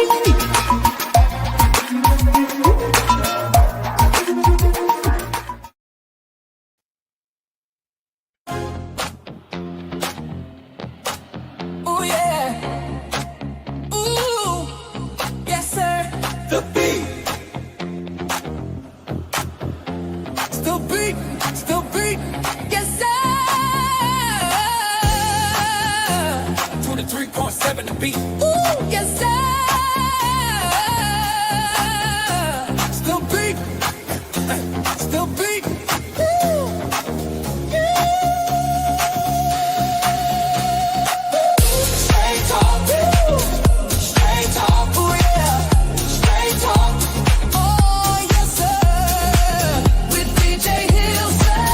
Ooh, yeah. Ooh, yes, sir. The beat. Still beat, still beat. Yes, sir. 23.7 the beat. Ooh, yes, sir. Still beat, still beat. Straight talk, straight talk, ooh yeah, straight talk, oh yes sir, with DJ Hilson.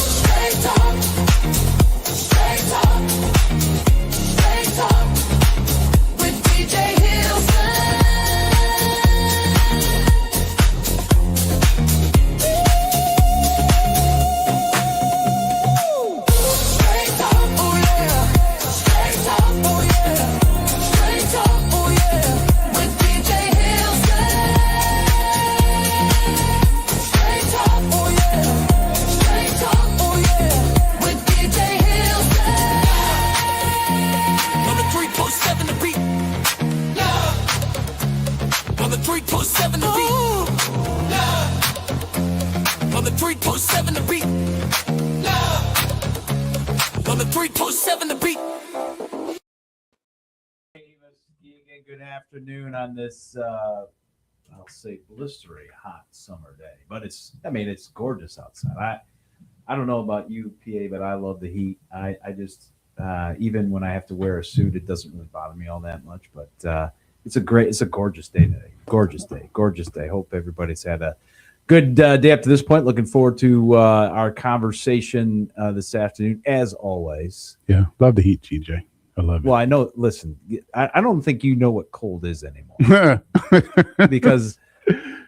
Straight talk, straight talk, straight talk, with DJ Hilson. Straight talk, oh yeah. Straight talk, oh yeah. Straight talk, oh yeah. With DJ Hilson. Straight talk, oh yeah. Straight talk, oh yeah. With DJ Hilson. On the 3.7 the beat. Yeah. On the 3.7 the beat. Yeah. On the 3.7 the beat. On the 3.7 the beat. Hey, Muskegon, good afternoon on this, I'll say blistery hot summer day, but it's gorgeous outside. I don't know about you, PA, but I love the heat. I just, even when I have to wear a suit, it doesn't really bother me all that much, but it's a gorgeous day today. Gorgeous day. Hope everybody's had a good day up to this point. Looking forward to our conversation this afternoon, as always. Yeah, love the heat, GJ. I love it. Well, I know. Listen, I don't think you know what cold is anymore because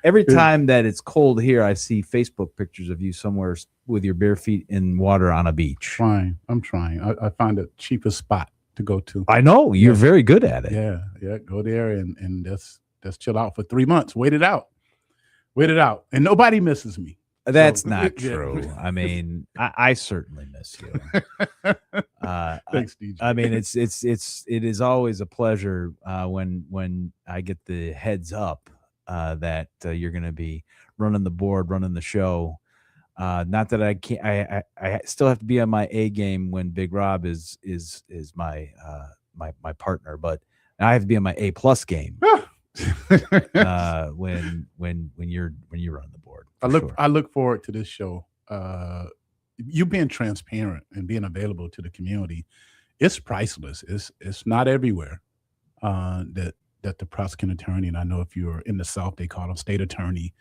every time that it's cold here, I see Facebook pictures of you somewhere with your bare feet in water on a beach. I'm trying. I find the cheapest spot to go to. I know you're very good at it. Yeah. Go there and just chill out for 3 months. Wait it out, and nobody misses me. That's So, not yeah. true. I mean, I certainly miss you. Thanks, DJ. I mean, it is always a pleasure when I get the heads up that you're going to be running the board, running the show. Not that I can't. I still have to be on my A game when Big Rob is my my partner, but I have to be on my A+ game when you're running the board. I look forward to this show. You being transparent and being available to the community, it's priceless. It's not everywhere that the prosecuting attorney, and I know if you're in the South, they call them state attorney,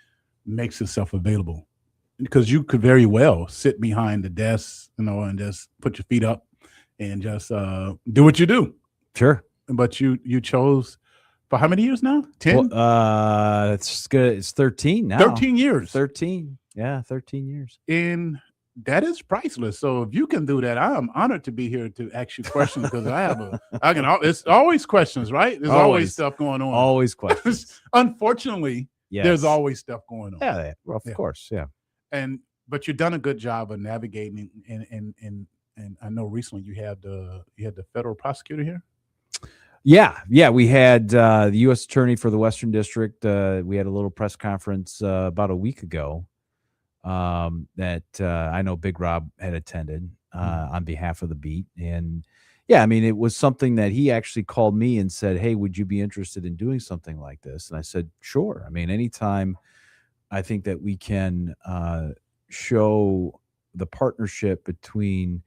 makes itself available. Because you could very well sit behind the desk, and just put your feet up and just do what you do. Sure. But you chose for how many years now? 10? Well, it's good. It's 13 now. 13 years. 13. Yeah, 13 years. And that is priceless. So if you can do that, I am honored to be here to ask you questions because it's always questions, right? There's always stuff going on. Always questions. Unfortunately, Yes. there's always stuff going on. Yeah, well, of course, yeah. But you've done a good job of navigating, and I know recently you had the federal prosecutor here. Yeah. We had the U.S. Attorney for the Western District. We had a little press conference about a week ago that I know Big Rob had attended on behalf of the beat. And yeah, I mean, it was something that he actually called me and said, "Hey, would you be interested in doing something like this?" And I said, "Sure." I mean, anytime I think that we can show the partnership between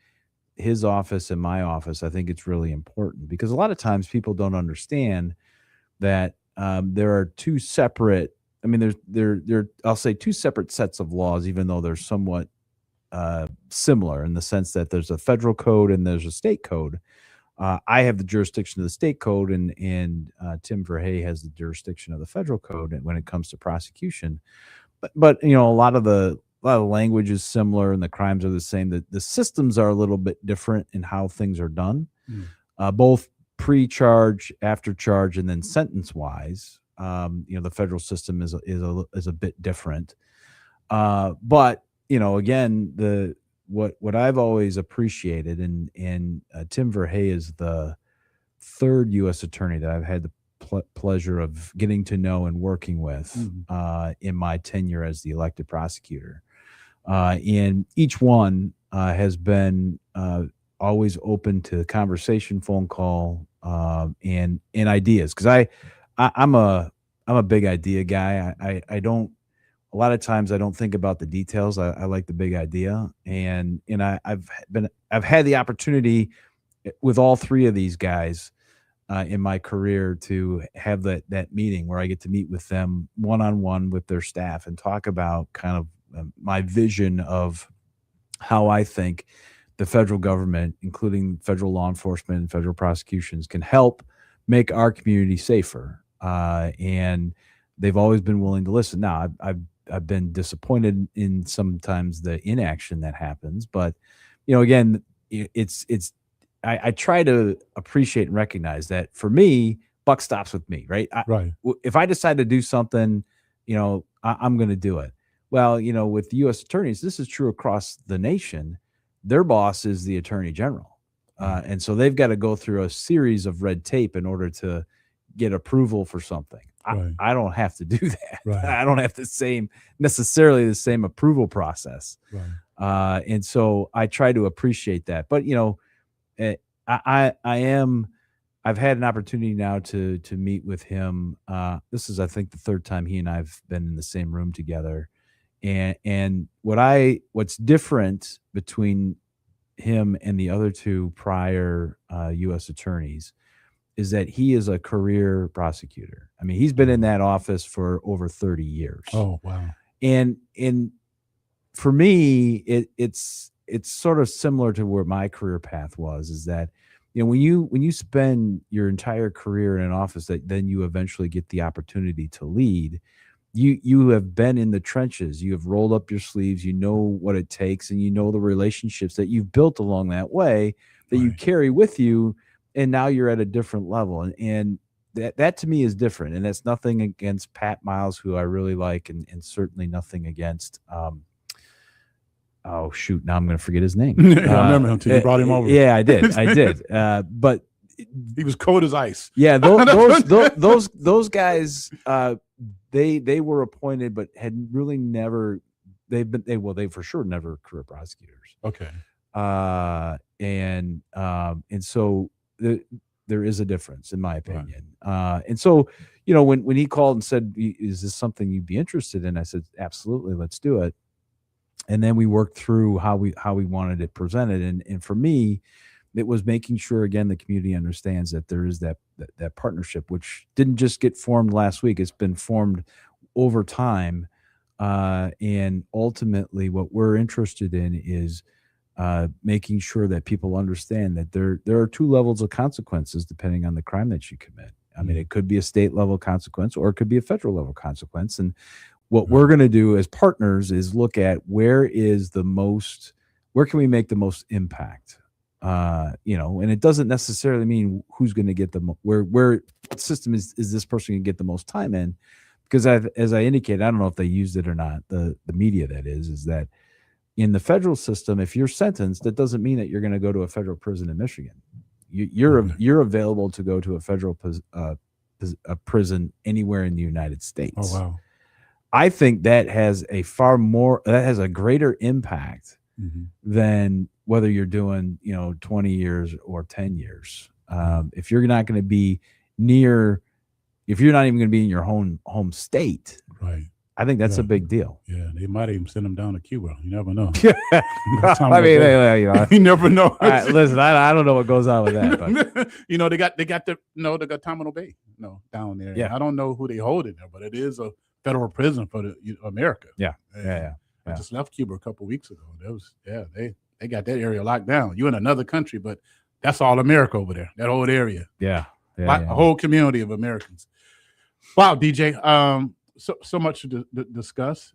his office and my office, I think it's really important because a lot of times people don't understand that there are two separate. I mean, there I'll say two separate sets of laws, even though they're somewhat similar in the sense that there's a federal code and there's a state code. I have the jurisdiction of the state code, and Tim Verhey has the jurisdiction of the federal code when it comes to prosecution. But a lot of the lot of language is similar and the crimes are the same. The systems are a little bit different in how things are done, both pre-charge, after charge, and then sentence-wise. The federal system is a bit different. But again, what I've always appreciated, and Tim Verhey is the third U.S. attorney that I've had the pleasure of getting to know and working with in my tenure as the elected prosecutor. And each one has been always open to conversation, phone call, and ideas. Because I'm a big idea guy. I don't. A lot of times I don't think about the details. I like the big idea, and I've had the opportunity with all three of these guys in my career to have that meeting where I get to meet with them one-on-one with their staff and talk about kind of my vision of how I think the federal government, including federal law enforcement and federal prosecutions, can help make our community safer. And they've always been willing to listen. Now, I've been disappointed in sometimes the inaction that happens, but again, I try to appreciate and recognize that for me, buck stops with me, right? If I decide to do something, I'm going to do it. Well, with the U.S. attorneys, this is true across the nation. Their boss is the attorney general. And so they've got to go through a series of red tape in order to get approval for something. I don't have to do that. I don't have necessarily the same approval process. And so I try to appreciate that. But, I've had an opportunity now to meet with him. This is, I think, the third time he and I've been in the same room together. And what's different between him and the other two prior U.S. attorneys is that he is a career prosecutor. I mean, he's been in that office for over 30 years. Oh, wow. And for me, it's sort of similar to where my career path was, is that, when you spend your entire career in an office that then you eventually get the opportunity to lead, you have been in the trenches, you have rolled up your sleeves, you know what it takes, and you know the relationships that you've built along that way that you carry with you. And now you're at a different level. And that to me is different. And that's nothing against Pat Miles, who I really like, and certainly nothing against, oh shoot, now I'm going to forget his name. I remember him too. You brought him over. Yeah, I did. But he was cold as ice. Yeah, those guys, they were appointed, but had really never. They for sure never career prosecutors. Okay. And so there is a difference, in my opinion. And so, when he called and said, "Is this something you'd be interested in?" I said, "Absolutely, let's do it." And then we worked through how we wanted it presented. And for me, it was making sure, again, the community understands that there is that partnership, which didn't just get formed last week. It's been formed over time. And ultimately, what we're interested in is making sure that people understand that there are two levels of consequences depending on the crime that you commit. I mean, it could be a state level consequence or it could be a federal level consequence. And what we're going to do as partners is look at where can we make the most impact? And it doesn't necessarily mean who's going to get what system is this person going to get the most time in? Because as I indicated, I don't know if they used it or not, the media that is that in the federal system, if you're sentenced, that doesn't mean that you're going to go to a federal prison in Michigan. You're available to go to a federal prison anywhere in the United States. Oh, wow. I think that has a greater impact than whether you're doing, 20 years or 10 years. If you're not going to be if you're not even going to be in your home state, right? I think that's a big deal. Yeah, they might even send them down to Cuba. You never know. I mean, you never know. Listen, I don't know what goes on with that, but they got Guantanamo Bay, down there. Yeah, I don't know who they hold in there, but it is a federal prison for America. Yeah. I just left Cuba a couple of weeks ago. They got that area locked down. You're in another country, but that's all America over there. That whole area. A whole community of Americans. Wow, DJ. So much to discuss.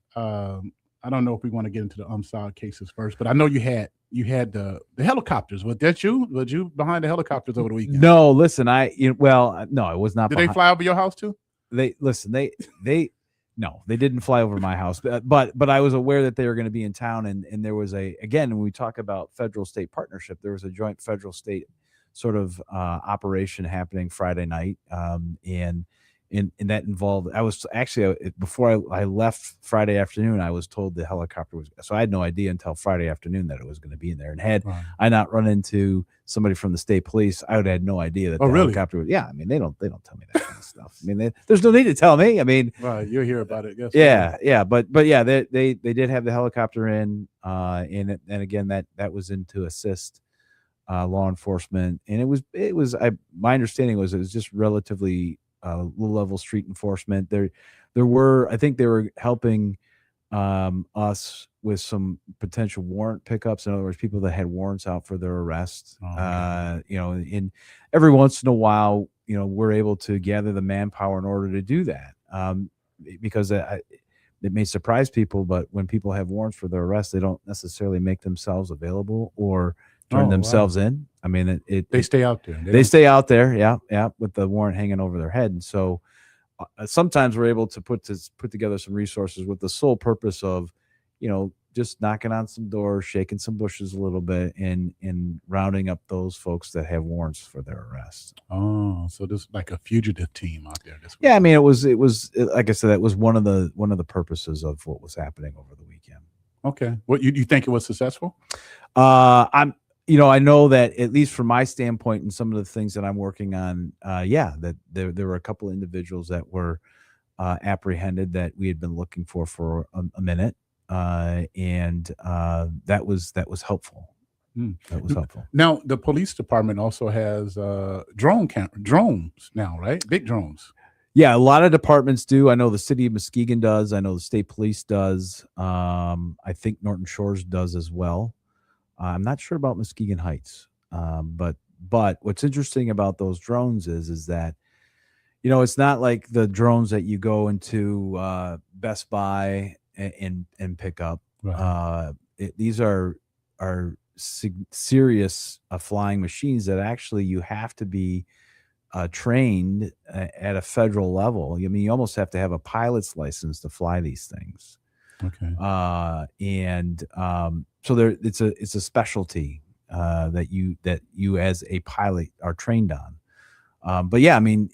I don't know if we want to get into the unsolved cases first, but I know you had the helicopters. Was that you? Was you behind the helicopters over the weekend? No, listen, no, it was not. Did they fly over your house too? They no, they didn't fly over my house, but I was aware that they were going to be in town, and there was again, when we talk about federal state partnership, there was a joint federal state sort of operation happening Friday night, and that involved. I was actually before I left Friday afternoon, I was told the helicopter was. So I had no idea until Friday afternoon that it was going to be in there. And had I not run into somebody from the state police, I would have had no idea that the helicopter was. Yeah, I mean they don't tell me that kind of stuff. I mean there's no need to tell me. I mean, you'll hear about it. Yes. Yeah, but yeah, they did have the helicopter in, and again that was in to assist law enforcement, and it was my understanding was it was just relatively low-level street enforcement. There were, I think they were helping us with some potential warrant pickups. In other words, people that had warrants out for their arrest. And every once in a while, we're able to gather the manpower in order to do that. Because it may surprise people, but when people have warrants for their arrest, they don't necessarily make themselves available or turn themselves in. I mean, they stay out there. They stay out there, yeah, with the warrant hanging over their head. And so sometimes we're able to put together some resources with the sole purpose of, just knocking on some doors, shaking some bushes a little bit, and rounding up those folks that have warrants for their arrest. Oh, so this is like a fugitive team out there this week. Yeah, I mean, it was like I said, that was one of the purposes of what was happening over the weekend. Okay, what you think it was successful? I know that at least from my standpoint and some of the things that I'm working on, that there were a couple individuals that were apprehended that we had been looking for a minute, and that was helpful. That was helpful. Now, the police department also has drones now, right? Big drones. Yeah, a lot of departments do. I know the city of Muskegon does. I know the state police does. I think Norton Shores does as well. I'm not sure about Muskegon Heights, but what's interesting about those drones is that, it's not like the drones that you go into Best Buy and pick up. Right. These are serious flying machines that actually you have to be trained at a federal level. I mean, you almost have to have a pilot's license to fly these things. Okay. So it's a specialty that you as a pilot are trained on. But yeah, I mean,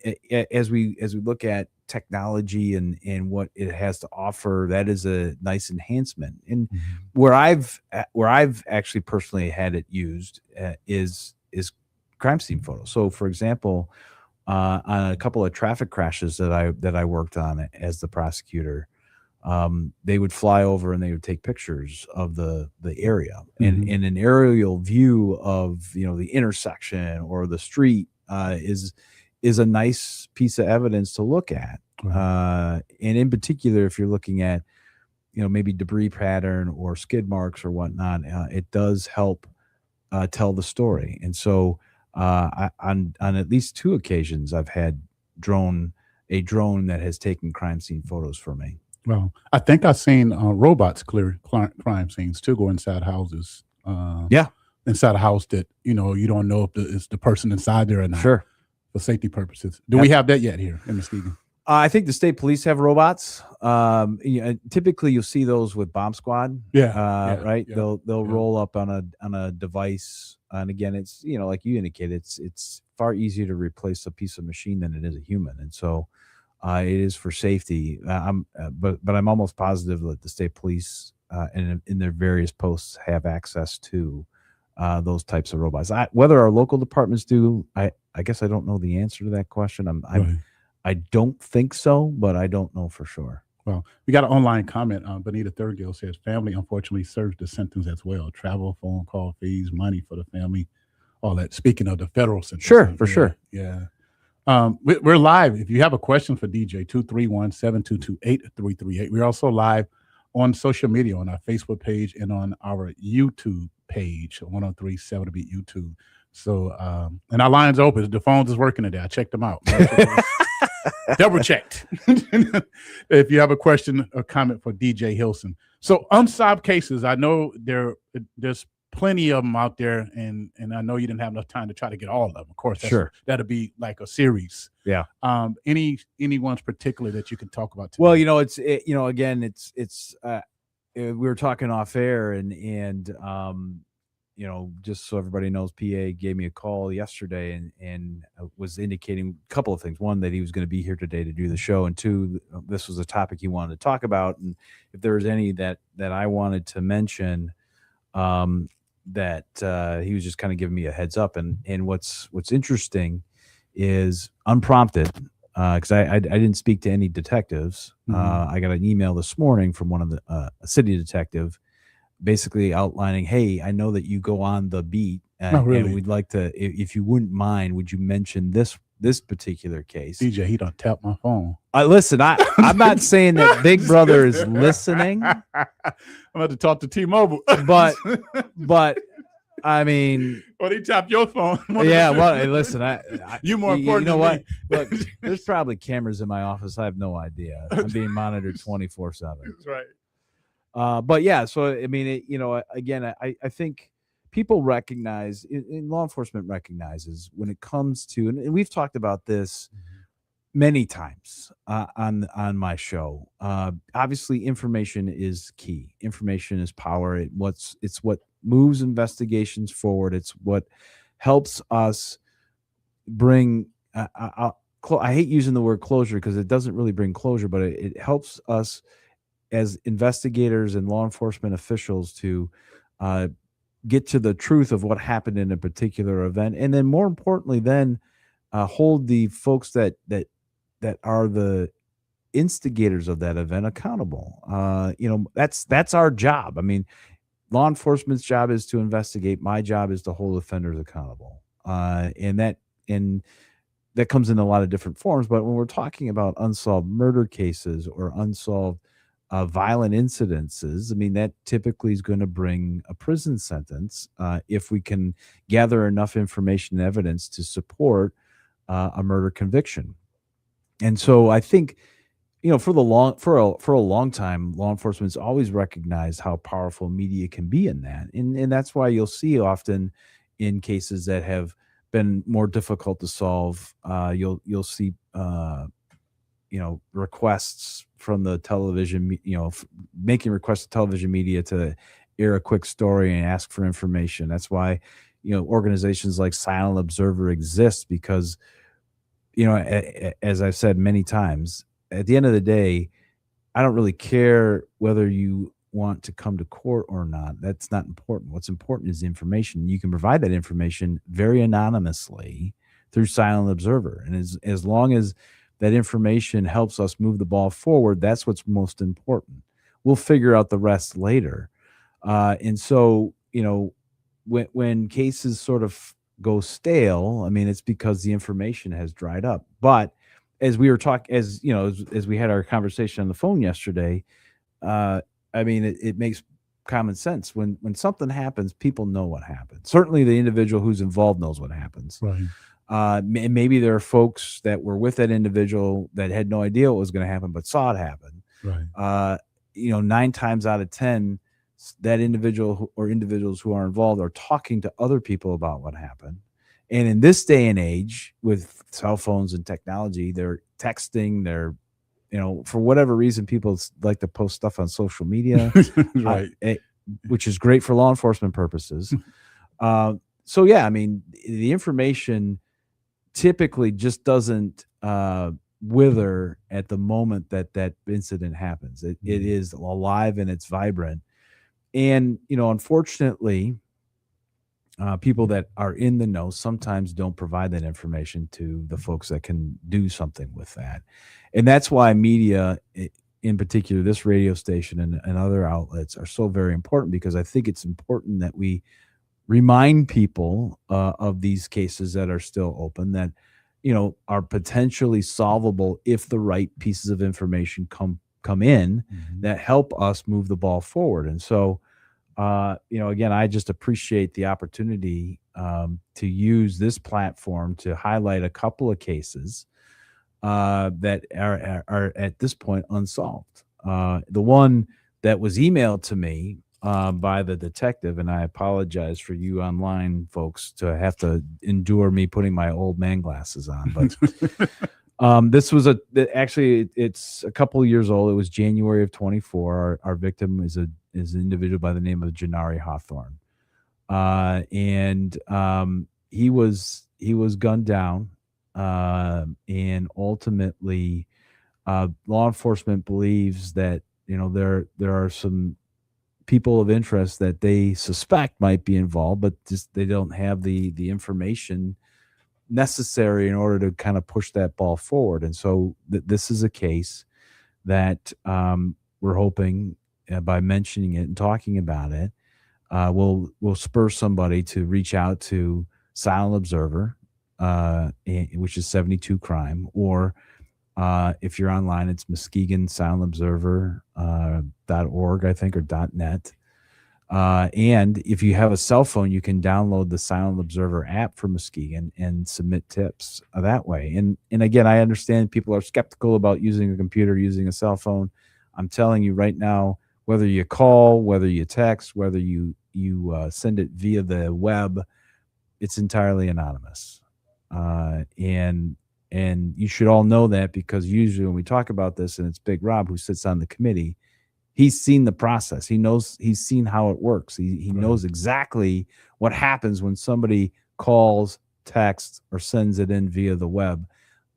as we look at technology and what it has to offer, that is a nice enhancement. And where I've actually personally had it used is crime scene photos. So, for example, on a couple of traffic crashes that I worked on as the prosecutor. They would fly over and they would take pictures of the area, and in an aerial view of the intersection or the street is a nice piece of evidence to look at. And in particular, if you're looking at maybe debris pattern or skid marks or whatnot, it does help tell the story. And so on at least 2 occasions, I've had a drone that has taken crime scene photos for me. Well, I think I've seen robots clear crime scenes too, go inside houses. Inside a house that you don't know if it's the person inside there or not. Sure, for safety purposes. Do we have that yet here in Muskegon? I think the state police have robots. Typically, you'll see those with bomb squad. Right. Yeah, they'll roll up on a device, and again, it's like you indicated, it's far easier to replace a piece of machine than it is a human, and so. It is for safety. But I'm almost positive that the state police and in their various posts have access to those types of robots. Whether our local departments do, I guess I don't know the answer to that question. I don't think so, but I don't know for sure. Well, we got an online comment. Benita Thurgill says, family unfortunately serves the sentence as well. Travel, phone call fees, money for the family, all that. Speaking of the federal sentence. Sure, for sure. Yeah. We're live. If you have a question for DJ, 231-722-8338. We're also live on social media, on our Facebook page and on our YouTube page, 103.7 to beat YouTube. So, and our lines are open. The phones is working today. I checked them out. double checked. If you have a question or comment for DJ Hilson. So unsolved cases, I know there's plenty of them out there, and I know you didn't have enough time to try to get all of them. Of course, Sure. That'll be like a series. Yeah. Any ones particular that you can talk about today? Well, again, it's we were talking off air, and just so everybody knows, PA gave me a call yesterday and was indicating a couple of things. One, that he was going to be here today to do the show, and two, this was a topic he wanted to talk about, and if there was any that I wanted to mention, that he was just kind of giving me a heads up. And what's interesting is, unprompted, because I didn't speak to any detectives. I got an email this morning from one of the a city detective, basically outlining, hey, I know that you go on the beat, and we'd like to, if you wouldn't mind, would you mention this particular case? DJ, he don't tap my phone. Listen, I'm not saying that Big Brother is listening. I'm about to talk to T-Mobile, but I mean, or they tap your phone. Yeah, well, hey, listen, you more important. You know what? Me. Look, there's probably cameras in my office. I have no idea. I'm being monitored 24/7. That's right. But yeah, so I mean, again, I think people recognize, and law enforcement recognizes, when it comes to, and we've talked about this many times on my show. Obviously, information is key. Information is power. It's what moves investigations forward. It's what helps us bring. I hate using the word closure because it doesn't really bring closure, but it helps us as investigators and law enforcement officials to get to the truth of what happened in a particular event, and then more importantly, then hold the folks that are the instigators of that event accountable. That's our job. I mean, law enforcement's job is to investigate. My job is to hold offenders accountable, and that comes in a lot of different forms. But when we're talking about unsolved murder cases or unsolved violent incidences, I mean, that typically is going to bring a prison sentence if we can gather enough information and evidence to support a murder conviction. And so I think, for a long time, law enforcement's always recognized how powerful media can be in that, and that's why you'll see often in cases that have been more difficult to solve, you'll see requests from the television, making requests to television media to air a quick story and ask for information. That's why, organizations like Silent Observer exist, because, as I've said many times, at the end of the day, I don't really care whether you want to come to court or not. That's not important. What's important is the information. You can provide that information very anonymously through Silent Observer. And as long as that information helps us move the ball forward, that's what's most important. We'll figure out the rest later. And so, when cases sort of go stale, I mean, it's because the information has dried up. But as we were talking, as we had our conversation on the phone yesterday, I mean, it makes common sense. When something happens, people know what happened. Certainly the individual who's involved knows what happens. Right. Maybe there are folks that were with that individual that had no idea what was going to happen, but saw it happen. Right. 9 times out of 10, that individual or individuals who are involved are talking to other people about what happened. And in this day and age, with cell phones and technology, they're texting, they're, for whatever reason, people like to post stuff on social media, Right. Which is great for law enforcement purposes. So yeah, I mean, the information typically just doesn't wither at the moment that incident happens. It is alive and it's vibrant. And, unfortunately, people that are in the know sometimes don't provide that information to the folks that can do something with that. And that's why media, in particular, this radio station and other outlets, are so very important, because I think it's important that we remind people of these cases that are still open, that, are potentially solvable if the right pieces of information come in that help us move the ball forward. And so, again, I just appreciate the opportunity to use this platform to highlight a couple of cases that are at this point unsolved. The one that was emailed to me by the detective, and I apologize for you online folks to have to endure me putting my old man glasses on, but this was actually it's a couple of years old. It was January of 24. Our victim is an individual by the name of Janari Hawthorne, and he was gunned down, and ultimately, law enforcement believes that there are some people of interest that they suspect might be involved, but just they don't have the information necessary in order to kind of push that ball forward. And so this is a case that we're hoping by mentioning it and talking about it, will spur somebody to reach out to Silent Observer, which is 72 Crime, or if you're online, it's Muskegon Silent Observer .org, I think, or .net. And if you have a cell phone, you can download the Silent Observer app for Muskegon and submit tips that way. And again, I understand people are skeptical about using a computer, using a cell phone. I'm telling you right now, whether you call, whether you text, whether you send it via the web, it's entirely anonymous. And you should all know that, because usually when we talk about this, and it's Big Rob who sits on the committee, he's seen the process. He's seen how it works. He knows exactly what happens when somebody calls, texts, or sends it in via the web,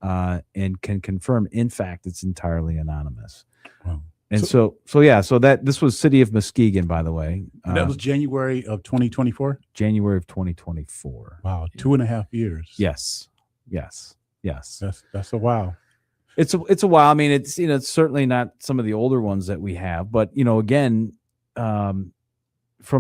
and can confirm, in fact, it's entirely anonymous. Wow. And so that this was City of Muskegon, by the way. That was January of 2024? January of 2024. Wow, 2.5 years. Yes. That's a while. It's a while. I mean, it's it's certainly not some of the older ones that we have, but again, from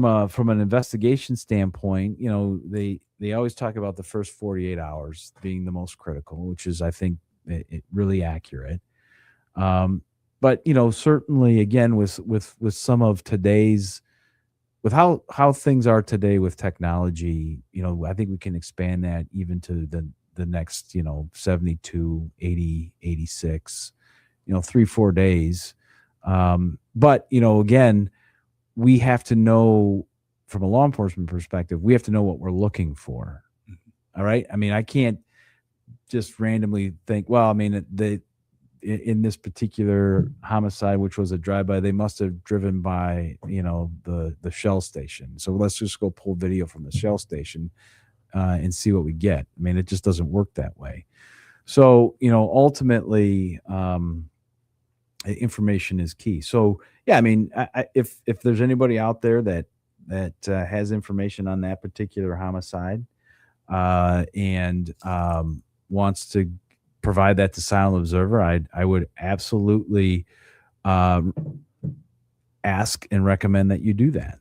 an investigation standpoint, they always talk about the first 48 hours being the most critical, which is, I think, it really accurate. But certainly, again, with some of today's, with how things are today with technology, I think we can expand that even to the next 72, 80, 86, 3-4 days. But again, we have to know, from a law enforcement perspective, we have to know what we're looking for. All right. I mean, I can't just randomly think, well, I mean, in this particular homicide, which was a drive-by, they must have driven by, the Shell station. So let's just go pull video from the Shell station and see what we get. I mean, it just doesn't work that way. So, ultimately, information is key. So, yeah, I mean, if there's anybody out there that has information on that particular homicide, and wants to provide that to Silent Observer, I would absolutely ask and recommend that you do that.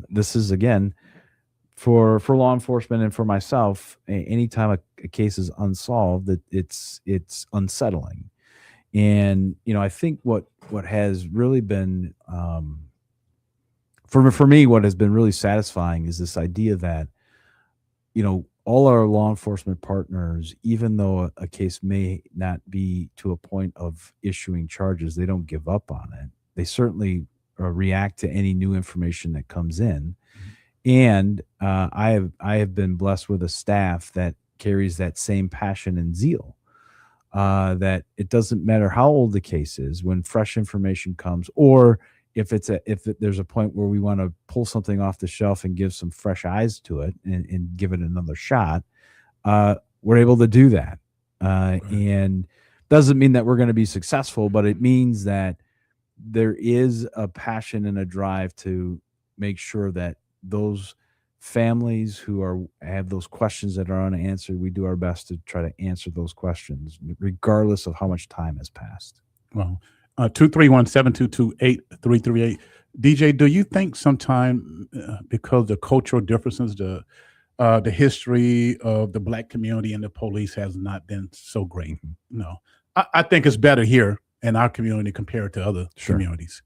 This is, again, for law enforcement and for myself, anytime a case is unsolved, it's unsettling. And I think what has really been for me, what has been really satisfying is this idea that all our law enforcement partners, even though a case may not be to a point of issuing charges, they don't give up on it. They certainly react to any new information that comes in. And I have been blessed with a staff that carries that same passion and zeal, that it doesn't matter how old the case is, when fresh information comes, or if there's a point where we want to pull something off the shelf and give some fresh eyes to it and give it another shot, we're able to do that. Right. And doesn't mean that we're going to be successful, but it means that there is a passion and a drive to make sure that those families who have those questions that are unanswered, we do our best to try to answer those questions, regardless of how much time has passed. Well, 231-722-8338. DJ, do you think sometime because the cultural differences, the history of the Black community and the police has not been so great? No, I think it's better here in our community compared to other communities.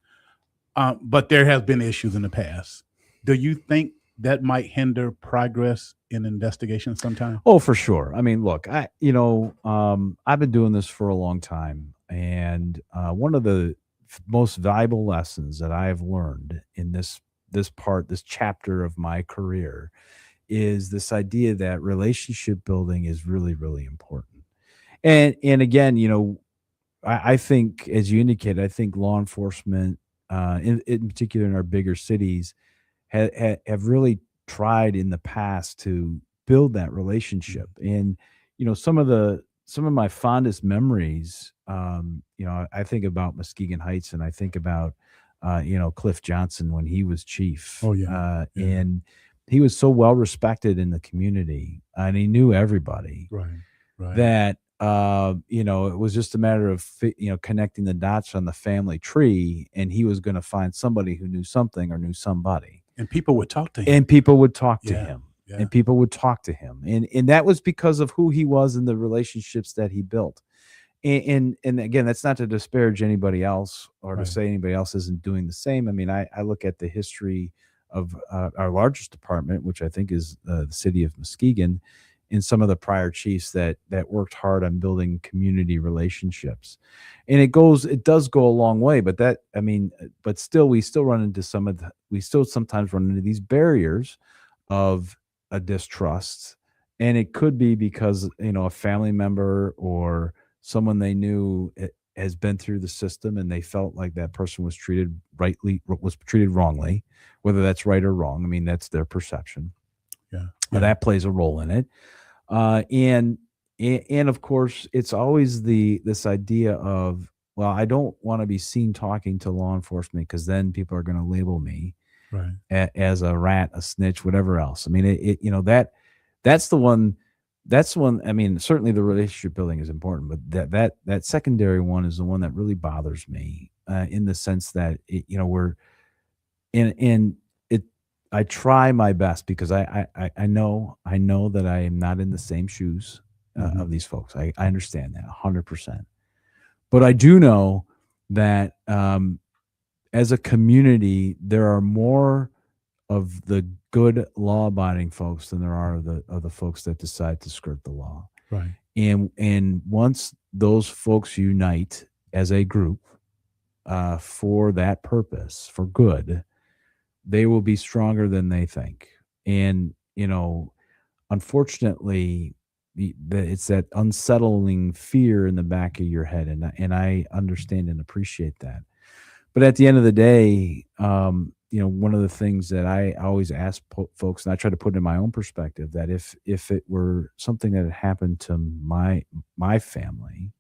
But there has been issues in the past. Do you think that might hinder progress in investigation sometimes? Oh, for sure. I mean, look, I've been doing this for a long time, and one of the most valuable lessons that I have learned in this chapter of my career is this idea that relationship building is really, really important. And again, I think, as you indicated, I think law enforcement, in particular in our bigger cities, have really tried in the past to build that relationship. And some of my fondest memories, I think about Muskegon Heights, and I think about Cliff Johnson when he was chief. Oh, yeah. Yeah. And he was so well respected in the community, and he knew everybody Right. Right. that it was just a matter of connecting the dots on the family tree, and he was going to find somebody who knew something or knew somebody, And people would talk to him. and people would talk to Yeah, him, yeah. and people would talk to him, and that was because of who he was and the relationships that he built. And again, that's not to disparage anybody else or to Right. say anybody else isn't doing the same. I mean, I look at the history of our largest department, which I think is the city of Muskegon, and some of the prior chiefs that worked hard on building community relationships. And it does go a long way, but but still, we still sometimes run into these barriers of a distrust. And it could be because, a family member or someone they knew has been through the system, and they felt like that person was treated wrongly, whether that's right or wrong. I mean, that's their perception. Yeah. But that plays a role in it. And of course, it's always this idea of, well, I don't want to be seen talking to law enforcement because then people are going to label me Right. as a rat, a snitch, whatever else. I mean, that's the one. That's one. I mean, certainly the relationship building is important, but that secondary one is the one that really bothers me, in the sense that we're in it. I try my best because I know that I am not in the same shoes of these folks. I understand that 100%, but I do know that as a community, there are more of the good law-abiding folks than there are of the folks that decide to skirt the law. Right. And once those folks unite as a group for that purpose, for good, they will be stronger than they think. And unfortunately, it's that unsettling fear in the back of your head, and I understand and appreciate that. But at the end of the day, one of the things that I always ask folks, and I try to put in my own perspective, that if it were something that had happened to my family,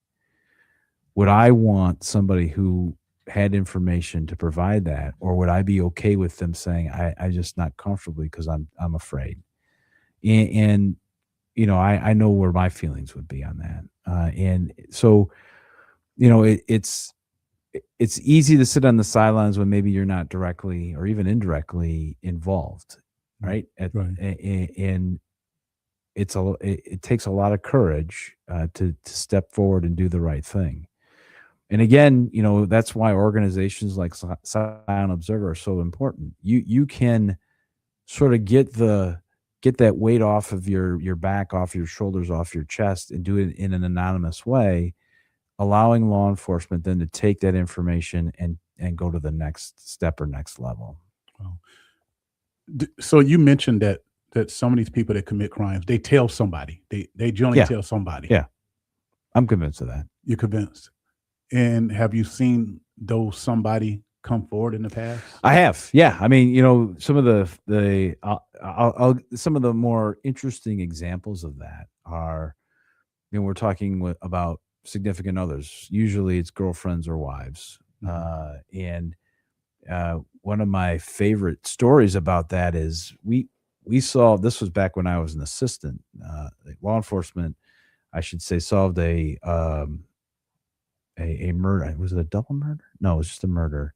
would I want somebody who had information to provide that, or would I be okay with them saying I just not comfortable because I'm afraid? And I know where my feelings would be on that, and so it's easy to sit on the sidelines when maybe you're not directly or even indirectly involved, right? Right. And it takes a lot of courage to step forward and do the right thing. And again, that's why organizations like Silent Observer are so important. You can sort of get that weight off of your back, off your shoulders, off your chest, and do it in an anonymous way, allowing law enforcement then to take that information and go to the next step or next level. Wow. So you mentioned that some of these people that commit crimes, they tell somebody. They generally Yeah. tell somebody. Yeah. I'm convinced of that. You're convinced. And have you seen those somebody come forward in the past? I have. Yeah. I mean, some of some of the more interesting examples of that are, we're talking about significant others. Usually it's girlfriends or wives. And one of my favorite stories about that is we solved, this was back when I was an assistant, law enforcement, I should say, solved a murder. Was it a double murder? No, it was just a murder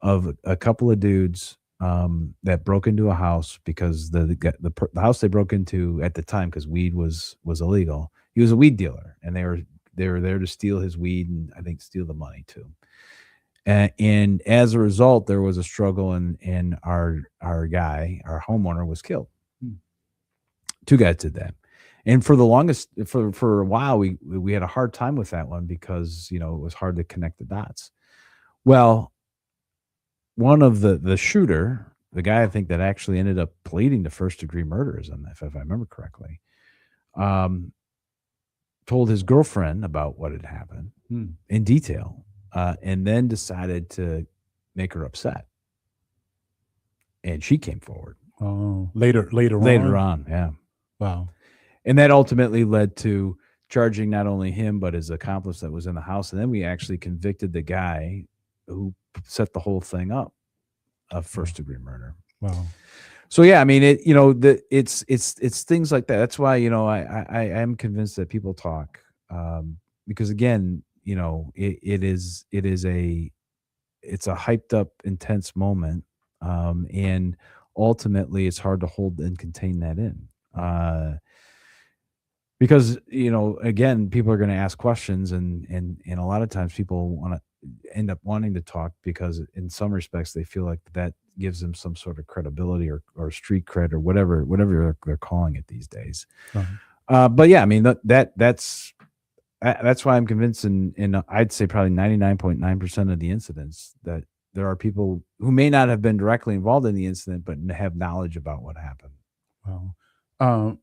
of a couple of dudes that broke into a house because the house they broke into at the time, because weed was illegal. He was a weed dealer, and they were there to steal his weed and I think steal the money too. And as a result, there was a struggle, and our homeowner was killed. Hmm. Two guys did that. And for the longest, for a while, we had a hard time with that one because it was hard to connect the dots. Well, one of the shooter, the guy I think that actually ended up pleading to first degree murder, if I remember correctly, told his girlfriend about what had happened in detail, and then decided to make her upset, and she came forward Later on. Yeah. Wow. And that ultimately led to charging not only him, but his accomplice that was in the house. And then we actually convicted the guy who set the whole thing up of first degree murder. Wow. So yeah, I mean, it's things like that. That's why, I am convinced that people talk, because again, it's a hyped up, intense moment. And ultimately it's hard to hold and contain that in. Because again, people are going to ask questions, and a lot of times people want to end up wanting to talk because in some respects they feel like that gives them some sort of credibility or street cred or whatever they're calling it these days. But yeah, I mean that's why I'm convinced in I'd say probably 99.9% of the incidents that there are people who may not have been directly involved in the incident but have knowledge about what happened. Wow.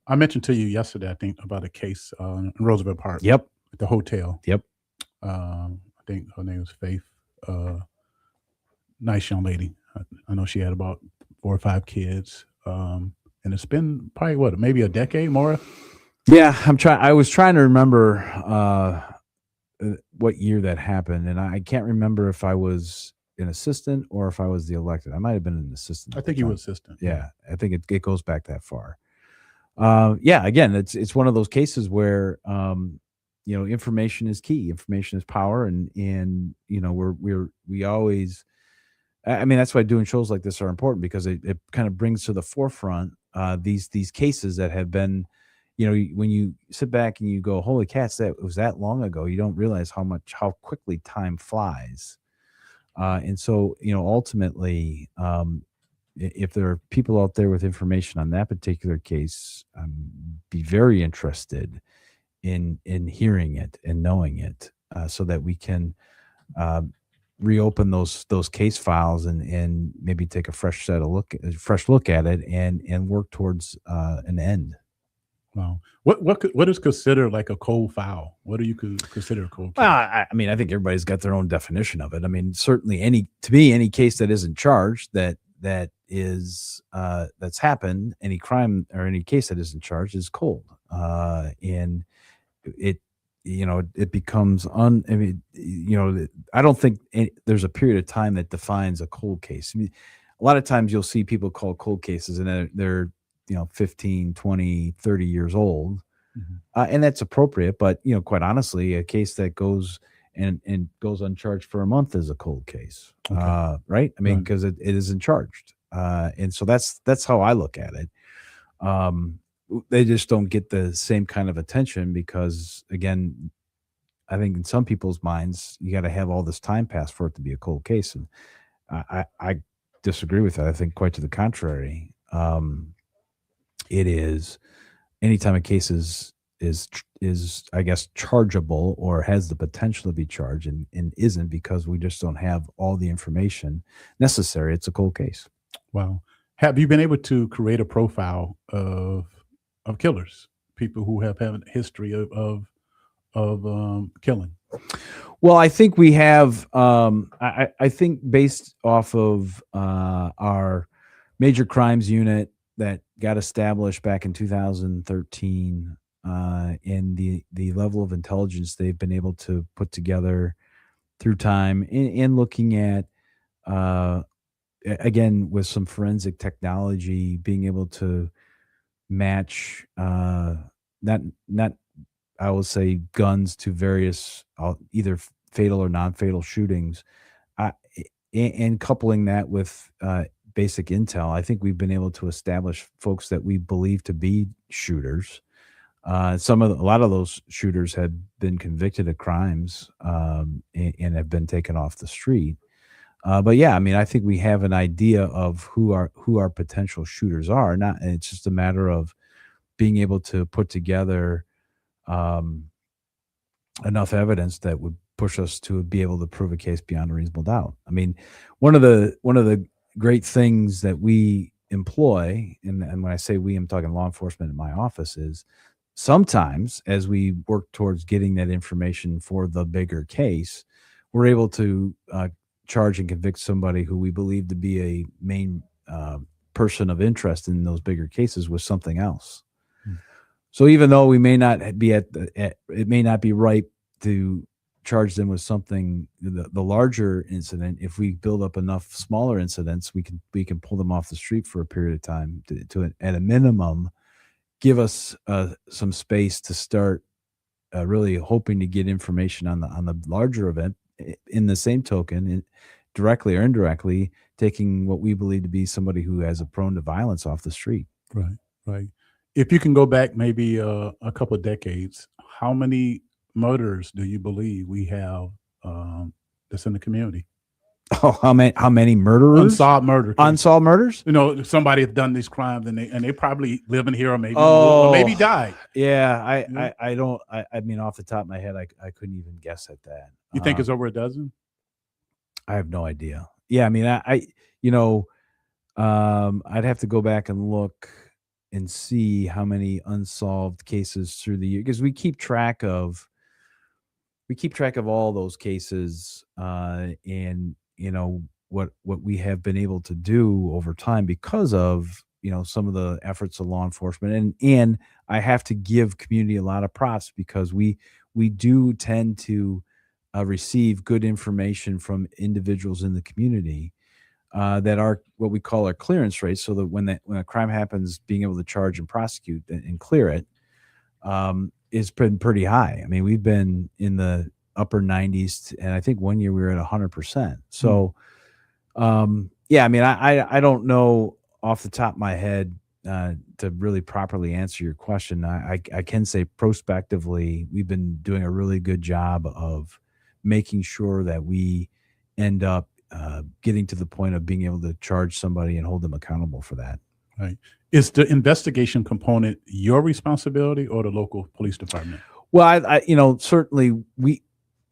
I mentioned to you yesterday, I think, about a case in Roosevelt Park. Yep. At the hotel. Yep. I think her name was Faith. Nice young lady. I know she had about 4 or 5 kids. And it's been probably maybe a decade, Maura? Yeah, I was trying to remember what year that happened, and I can't remember if I was an assistant or if I was the elected. I might have been an assistant. I think you were assistant. Yeah, I think it goes back that far. Yeah, again, it's one of those cases where information is key. Information is power, and we always. I mean, that's why doing shows like this are important, because it kind of brings to the forefront these cases that have been, when you sit back and you go, holy cats, that was that long ago. You don't realize how quickly time flies. And so, ultimately, if there are people out there with information on that particular case, be very interested in hearing it and knowing it, so that we can reopen those case files and maybe take a fresh look at it and work towards an end. Wow. What is considered like a cold file? What do you consider a cold case? Well, I mean, I think everybody's got their own definition of it. I mean, certainly any case that isn't charged, that is that's happened, any crime or any case that isn't charged is cold. And it becomes I don't think there's a period of time that defines a cold case. I mean, a lot of times you'll see people call cold cases and they're 15, 20, 30 years old. And that's appropriate, but quite honestly, a case that goes and goes uncharged for a month is a cold case. Okay. Right? I mean, because it isn't charged. And so that's how I look at it. They just don't get the same kind of attention because, again, I think in some people's minds, you got to have all this time pass for it to be a cold case. And I disagree with that. I think quite to the contrary. It is anytime a case is I guess chargeable or has the potential to be charged and isn't because we just don't have all the information necessary, it's a cold case. Wow. Have you been able to create a profile of killers, people who have had a history of killing? Well, I think we have. I think based off of our major crimes unit that got established back in 2013, and the level of intelligence they've been able to put together through time, and looking at again with some forensic technology, being able to match not I will say guns to various either fatal or non-fatal shootings, and coupling that with basic intel. I think we've been able to establish folks that we believe to be shooters. A lot of those shooters had been convicted of crimes and have been taken off the street. But yeah, I mean, I think we have an idea of who our potential shooters are. Not, and it's just a matter of being able to put together um, enough evidence that would push us to be able to prove a case beyond a reasonable doubt. I mean, one of the great things that we employ, and when I say we, I'm talking law enforcement in my office, is sometimes as we work towards getting that information for the bigger case, we're able to charge and convict somebody who we believe to be a main person of interest in those bigger cases with something else. So even though we may not be it may not be right to charge them with something, the larger incident, if we build up enough smaller incidents, we can pull them off the street for a period of time to at a minimum give us some space to start really hoping to get information on the larger event. In the same token, directly or indirectly, taking what we believe to be somebody who has a prone to violence off the street. Right, right. If you can go back maybe a couple of decades, how many murders do you believe we have that's in the community? Oh, how many murderers? Unsolved murder. Unsolved murders? You know, somebody has done these crimes and they probably living here or maybe Oh, maybe died. Yeah, Yeah. I don't. I mean, off the top of my head, I couldn't even guess at that. You think it's over a dozen? I have no idea. Yeah, I mean, you know, I'd have to go back and look and see how many unsolved cases through the year, because we keep track of all those cases, and what we have been able to do over time because of some of the efforts of law enforcement, and I have to give community a lot of props because we do tend to receive good information from individuals in the community that are what we call our clearance rates, so that when a crime happens, being able to charge and prosecute and clear it has been pretty high. I mean, we've been in the upper 90s, and I think one year we were at 100%. So, yeah, I mean, I don't know off the top of my head to really properly answer your question. I can say prospectively, we've been doing a really good job of making sure that we end up getting to the point of being able to charge somebody and hold them accountable for that. Right. Is the investigation component your responsibility or the local police department? Well, I certainly we,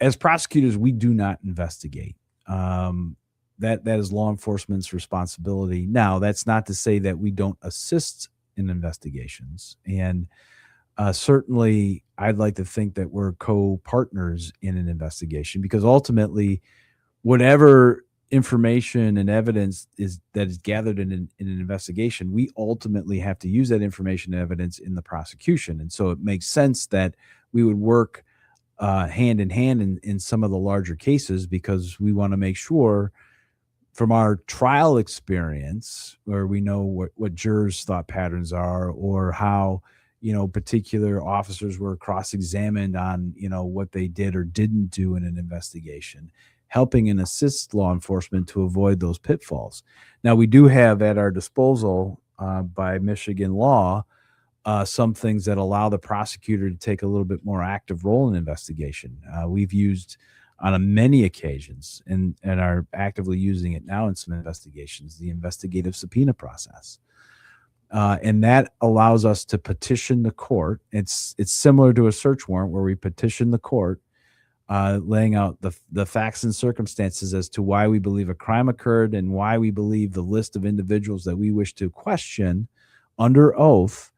as prosecutors, we do not investigate. That is law enforcement's responsibility. Now, that's not to say that we don't assist in investigations, and certainly, I'd like to think that we're co-partners in an investigation, because ultimately, whatever information and evidence that is gathered in an investigation, we ultimately have to use that information and evidence in the prosecution. And so it makes sense that we would work hand in hand in some of the larger cases, because we want to make sure from our trial experience, where we know what jurors' thought patterns are, or how particular officers were cross-examined on what they did or didn't do in an investigation, helping and assist law enforcement to avoid those pitfalls. Now, we do have at our disposal by Michigan law some things that allow the prosecutor to take a little bit more active role in investigation. We've used on many occasions and are actively using it now in some investigations, the investigative subpoena process. And that allows us to petition the court. It's similar to a search warrant, where we petition the court, laying out the facts and circumstances as to why we believe a crime occurred and why we believe the list of individuals that we wish to question under oath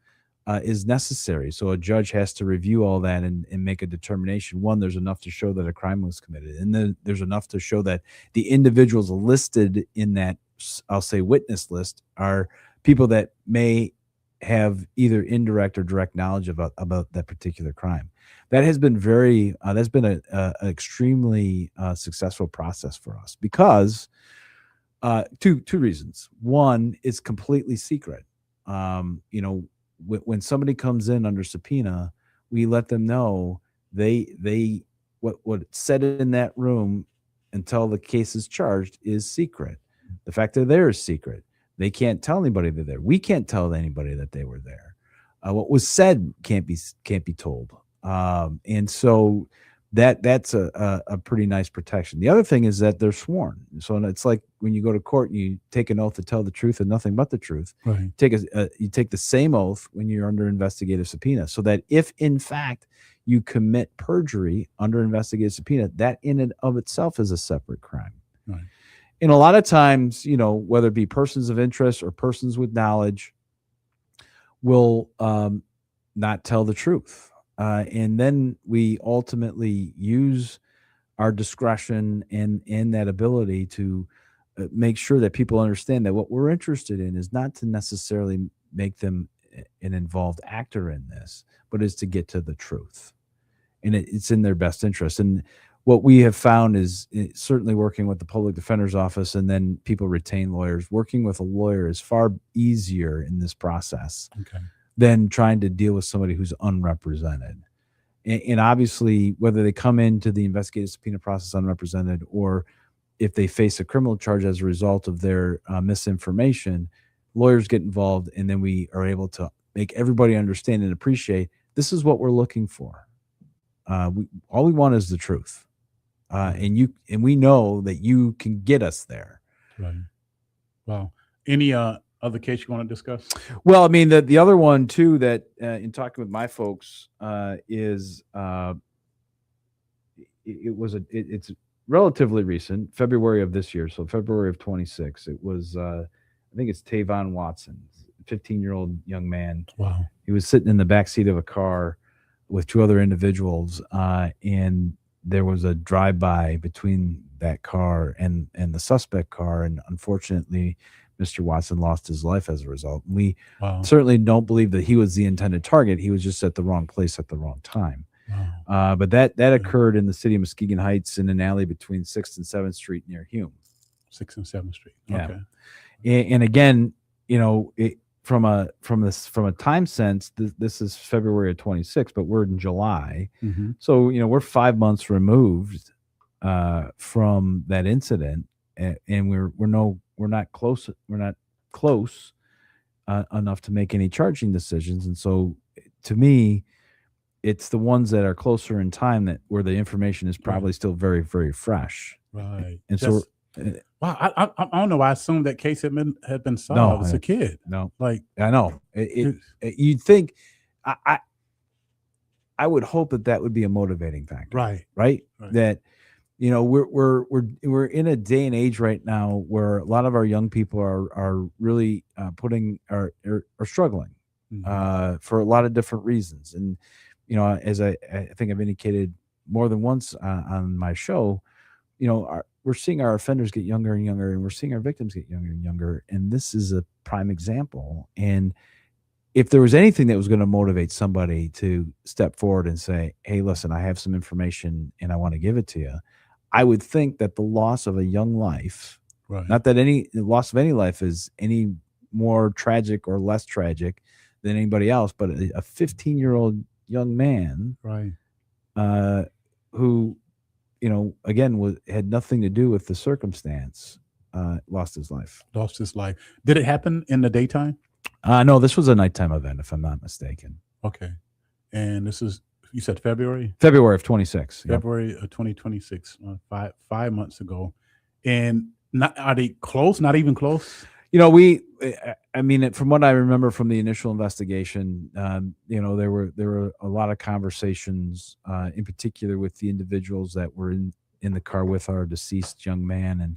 is necessary. So a judge has to review all that and make a determination. One, there's enough to show that a crime was committed, and then there's enough to show that the individuals listed in that, I'll say, witness list are people that may have either indirect or direct knowledge about that particular crime. That has been that's been an extremely successful process for us, because two reasons. One, it's completely secret. When somebody comes in under subpoena, we let them know what's said in that room until the case is charged is secret. The fact they're there is secret. They can't tell anybody they're there. We can't tell anybody that they were there. What was said can't be told. And so that's a pretty nice protection. The other thing is that they're sworn. So it's like when you go to court and you take an oath to tell the truth and nothing but the truth. Right. You take the same oath when you're under investigative subpoena, so that if in fact you commit perjury under investigative subpoena, that in and of itself is a separate crime. Right. And a lot of times, whether it be persons of interest or persons with knowledge, will not tell the truth. And then we ultimately use our discretion and that ability to make sure that people understand that what we're interested in is not to necessarily make them an involved actor in this, but is to get to the truth. And it's in their best interest. And what we have found is certainly working with the public defender's office, and then people retain lawyers. Working with a lawyer is far easier in this process than trying to deal with somebody who's unrepresented. And obviously, whether they come into the investigative subpoena process unrepresented, or if they face a criminal charge as a result of their misinformation, lawyers get involved, and then we are able to make everybody understand and appreciate this is what we're looking for. All we want is the truth, and we know that you can get us there. Right. Wow. Any other case you want to discuss? Well, I mean, the other one too that in talking with my folks is it's relatively recent, February of this year, so February of 26. It was I think it's Tavon Watson, 15-year-old young man. Wow. He was sitting in the back seat of a car with two other individuals, and there was a drive-by between that car and the suspect car, and unfortunately, Mr. Watson lost his life as a result. We certainly don't believe that he was the intended target. He was just at the wrong place at the wrong time. Wow. But that occurred in the city of Muskegon Heights in an alley between 6th and 7th Street near Hume. 6th and 7th Street. Yeah. Okay. And again, from a time sense, this is February of 26, but we're in July. Mm-hmm. So, we're 5 months removed from that incident, and we're not close. We're not close enough to make any charging decisions. And so, to me, it's the ones that are closer in time where the information is probably still very, very fresh. Right. And so, wow, I don't know why I assumed that case had been solved as a kid. No, like I know you'd think. I would hope that would be a motivating factor. Right. That we're in a day and age right now where a lot of our young people are really are struggling for a lot of different reasons. And as I think I've indicated more than once on my show, we're seeing our offenders get younger and younger, and we're seeing our victims get younger and younger. And this is a prime example. And if there was anything that was going to motivate somebody to step forward and say, hey, listen, I have some information and I want to give it to you, I would think that the loss of a young life, not that the loss of any life is any more tragic or less tragic than anybody else, but a 15-year-old young man, who, again, had nothing to do with the circumstance, lost his life. Did it happen in the daytime? No, this was a nighttime event, if I'm not mistaken. Okay. And this is, you said February? February of 26. February of 2026, 5 months ago. And are they close? Not even close? From what I remember from the initial investigation, there were a lot of conversations, in particular with the individuals that were in the car with our deceased young man. And,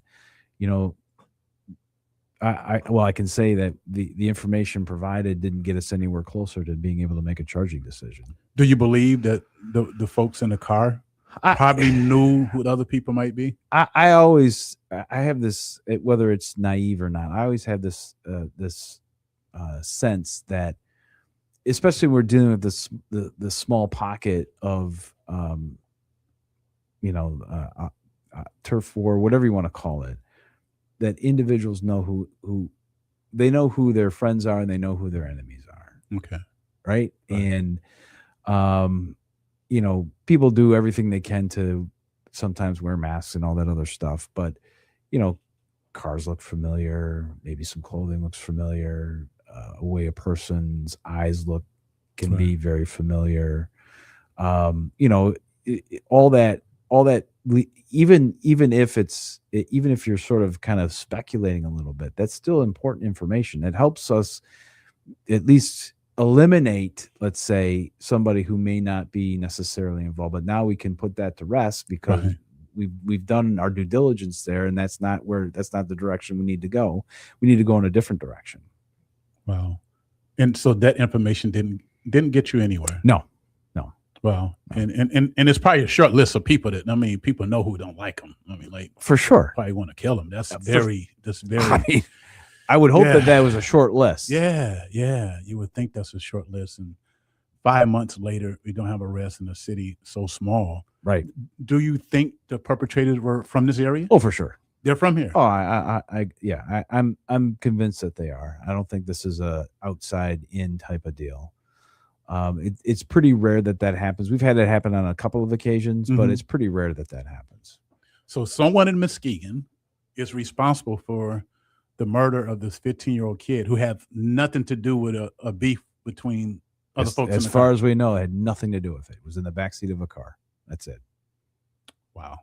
I can say that the information provided didn't get us anywhere closer to being able to make a charging decision. Do you believe that the folks in the car probably knew who the other people might be? I have this, whether it's naive or not, I always have this sense that, especially when we're dealing with the small pocket of turf war, whatever you want to call it, that individuals know who they know who their friends are and they know who their enemies are. Okay. Right. And people do everything they can to sometimes wear masks and all that other stuff, but cars look familiar, maybe some clothing looks familiar, a way a person's eyes look can be very familiar. all that, even if you're sort of kind of speculating a little bit, that's still important information. It helps us at least eliminate, let's say, somebody who may not be necessarily involved. But now we can put that to rest because Right. we've done our due diligence there, and that's not the direction we need to go. We need to go in a different direction. Wow. And so that information didn't get you anywhere. No. Wow. And it's probably a short list of people people know who don't like them. I mean, like, For sure. probably want to kill them. That's For- very I mean, I would hope Yeah. that was a short list. yeah. You would think that's a short list. And 5 months later, we don't have arrests in a city so small. Right. Do you think the perpetrators were from this area? Oh, for sure. They're from here. Oh, I'm convinced that they are. I don't think this is a outside in type of deal. It's pretty rare that happens. We've had it happen on a couple of occasions, but Mhm. it's pretty rare that happens. So someone in Muskegon is responsible for the murder of this 15-year-old kid who had nothing to do with a beef between other folks. As far as we know, it had nothing to do with it. It was in the backseat of a car. That's it. Wow.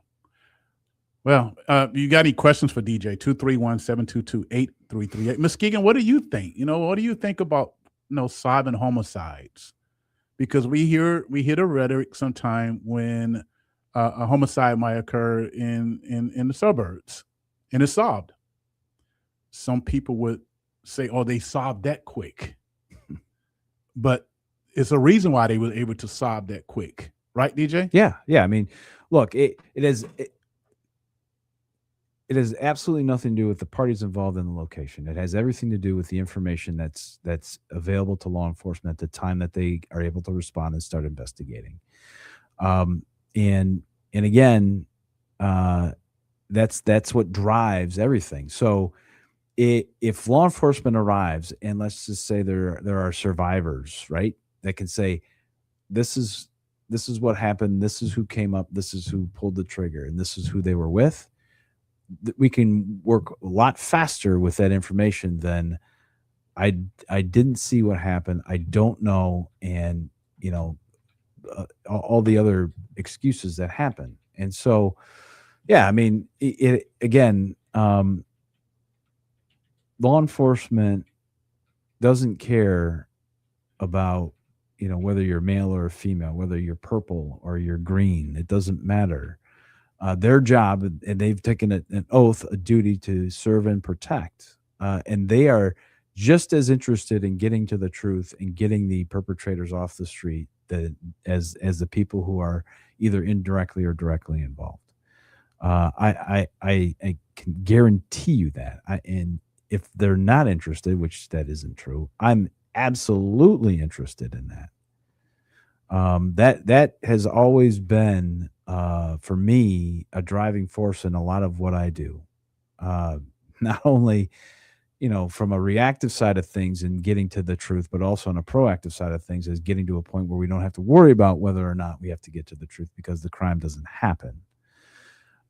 Well, you got any questions for DJ? 231-722-8338. Muskegon, what do you think? What do you think about solving homicides? Because we hear the rhetoric sometime when a homicide might occur in the suburbs and it's solved. Some people would say, "Oh, they solved that quick," but it's a reason why they were able to solve that quick, right, DJ? Yeah. I mean, look, it has absolutely nothing to do with the parties involved in the location. It has everything to do with the information that's available to law enforcement at the time that they are able to respond and start investigating. And again, that's what drives everything. So if law enforcement arrives, and let's just say there are survivors, right, that can say, this is what happened, this is who came up, this is who pulled the trigger, and this is who they were with, we can work a lot faster with that information than I didn't see what happened, I don't know, and all the other excuses that happen. And so, yeah, I mean, it again, law enforcement doesn't care about whether you're male or female, whether you're purple or you're green. It doesn't matter. Their job, and they've taken an oath, a duty to serve and protect, and they are just as interested in getting to the truth and getting the perpetrators off the street as the people who are either indirectly or directly involved. I can guarantee you that. And if they're not interested, which that isn't true, I'm absolutely interested in that. That has always been, for me, a driving force in a lot of what I do. Not only, from a reactive side of things and getting to the truth, but also on a proactive side of things is getting to a point where we don't have to worry about whether or not we have to get to the truth because the crime doesn't happen.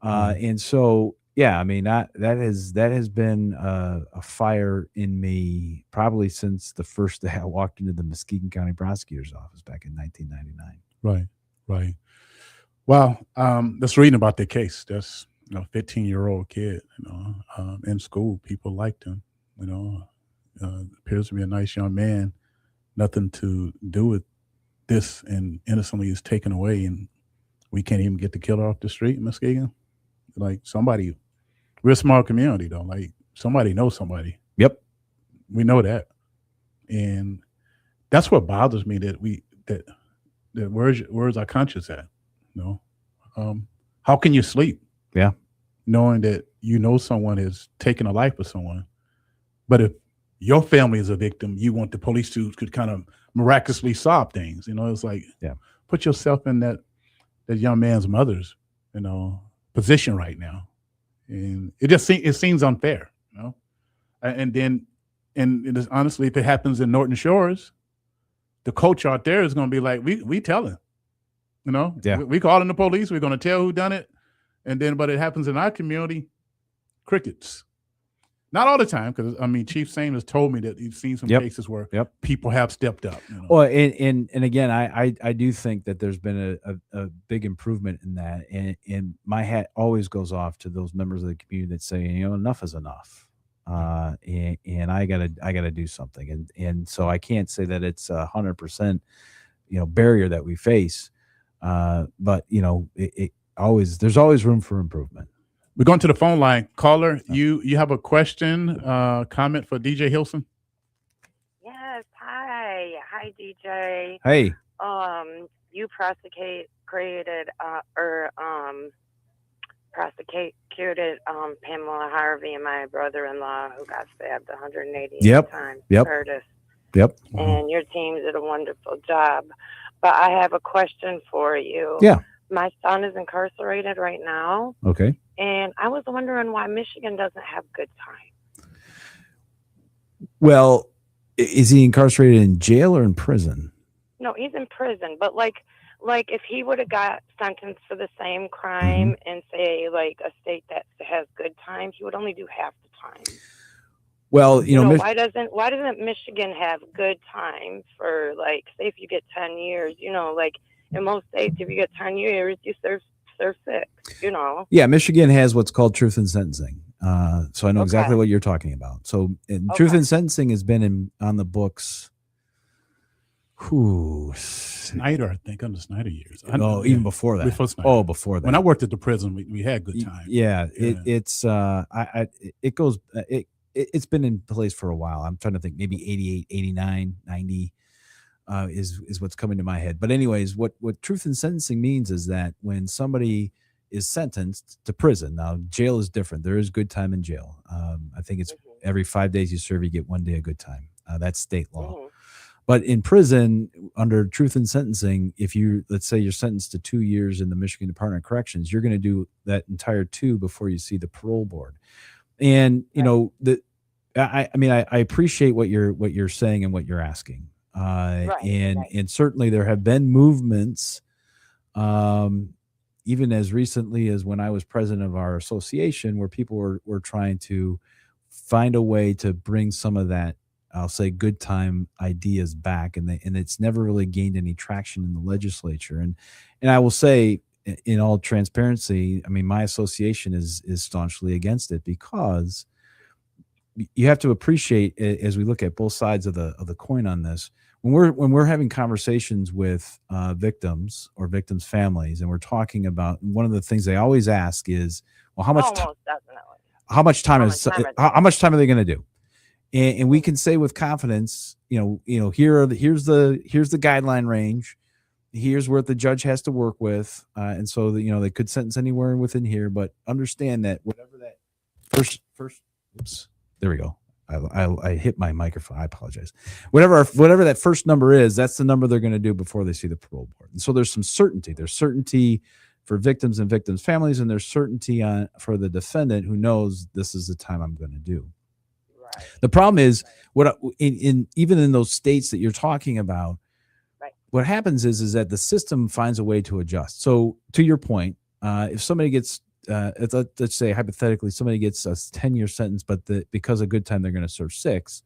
And so, yeah, I mean, that has been a fire in me probably since the first day I walked into the Muskegon County Prosecutor's office back in 1999. Right. Well, just reading about the case. That's 15-year-old kid. In school, people liked him. Appears to be a nice young man. Nothing to do with this, and innocently is taken away, and we can't even get the killer off the street in Muskegon. Like somebody, we're a small community though. Like somebody knows somebody. Yep. We know that, and that's what bothers me. That where's our conscience at? How can you sleep? Yeah. Knowing that someone has taken a life of someone, but if your family is a victim, you want the police to could kind of miraculously solve things. It's like, yeah, put yourself in that young man's mother's, position right now, and it seems unfair, And then, and it is, honestly, if it happens in Norton Shores, the coach out there is going to be like, we telling, Yeah. we calling the police, we're going to tell who done it, and then, but it happens in our community, crickets. Not all the time, because I mean, Chief Same has told me that he's seen some Yep. cases where Yep. people have stepped up. You know? Well, and again, I do think that there's been a big improvement in that, and my hat always goes off to those members of the community that say, enough is enough, and I gotta do something, and so I can't say that it's 100%, barrier that we face, but there's always room for improvement. We're going to the phone line. Caller, you have a question, comment for DJ Hilson? Yes. Hi, DJ. Hey, You prosecuted Pamela Harvey and my brother-in-law who got stabbed 188 times. Yep. Curtis. Yep. And your team did a wonderful job. But I have a question for you. Yeah. My son is incarcerated right now. Okay. And I was wondering why Michigan doesn't have good time. Well, is he incarcerated in jail or in prison? No, he's in prison. But like if he would have got sentenced for the same crime in, say, like a state that has good time, he would only do half the time. Well, why doesn't Michigan have good time for, like, say if you get 10 years, like in most states, if you get 10 years, you serve 6, Yeah, Michigan has what's called truth in sentencing. So I know exactly what you're talking about. So truth in sentencing has been on the books. Snyder, I think, under Snyder years. Even before that. Before Snyder. Oh, before that. When I worked at the prison, we had good time. Yeah. It's it's been in place for a while. I'm trying to think, maybe 88, 89, 90 is what's coming to my head. But anyways, what truth in sentencing means is that when somebody is sentenced to prison, now jail is different. There is good time in jail. I think it's every 5 days you serve, you get 1 day of good time. That's state law. But in prison, under truth in sentencing, if let's say you're sentenced to 2 years in the Michigan Department of Corrections, you're going to do that entire 2 before you see the parole board. And I appreciate what you're saying and what you're asking. And certainly there have been movements, even as recently as when I was president of our association, where people were trying to find a way to bring some of that, I'll say, good time ideas back, and it's never really gained any traction in the legislature. And I will say, in all transparency, I mean, my association is staunchly against it, because you have to appreciate, as we look at both sides of the coin on this, when we're having conversations with victims or victims' families, and we're talking about, one of the things they always ask is, well, how much time are they going to do? And we can say with confidence, here's the guideline range. Here's what the judge has to work with. And so they could sentence anywhere within here, but understand that whatever that first, oops, there we go. I hit my microphone. I apologize. Whatever that first number is, that's the number they're going to do before they see the parole board. And so there's some certainty. There's certainty for victims and victims' families, and there's certainty for the defendant who knows this is the time I'm going to do. Right. The problem is even in those states that you're talking about, what happens is that the system finds a way to adjust. So to your point, if somebody gets let's say hypothetically somebody gets a 10-year sentence, but because of good time they're going to serve 6.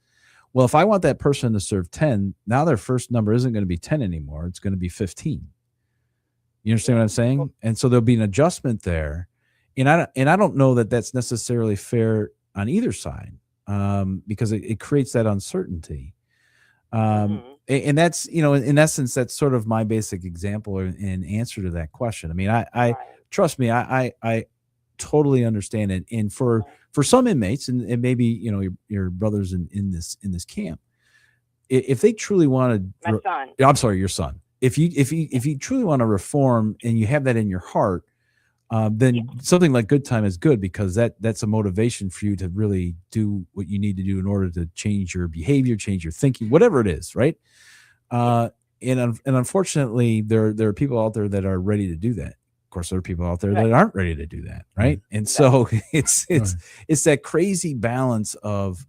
Well, if I want that person to serve 10, now their first number isn't going to be 10 anymore. It's going to be 15. You understand what I'm saying? And so there'll be an adjustment there. And I don't know that that's necessarily fair on either side, because it creates that uncertainty. And that's, in essence, that's sort of my basic example in answer to that question. I mean, I trust me, I totally understand it. And for some inmates, and maybe, your brothers in this camp, if they truly want to, I'm sorry, your son, if you truly want to reform and you have that in your heart, then something like good time is good, because that's a motivation for you to really do what you need to do in order to change your behavior, change your thinking, whatever it is, right? And unfortunately, there are people out there that are ready to do that. Of course, there are people out there that aren't ready to do that, right? And so it's that crazy balance of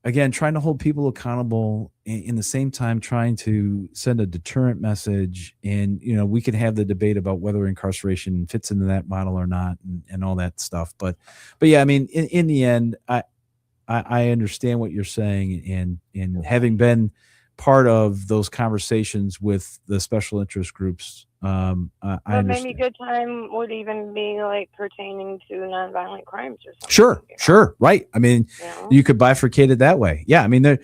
again, trying to hold people accountable, in the same time trying to send a deterrent message. And we could have the debate about whether incarceration fits into that model or not, and all that stuff. But yeah, I mean, in the end, I understand what you're saying, and having been part of those conversations with the special interest groups, I But maybe understand. good time would even be like pertaining to nonviolent crimes or something. Sure, right. I mean, you could bifurcate it that way. Yeah, I mean, I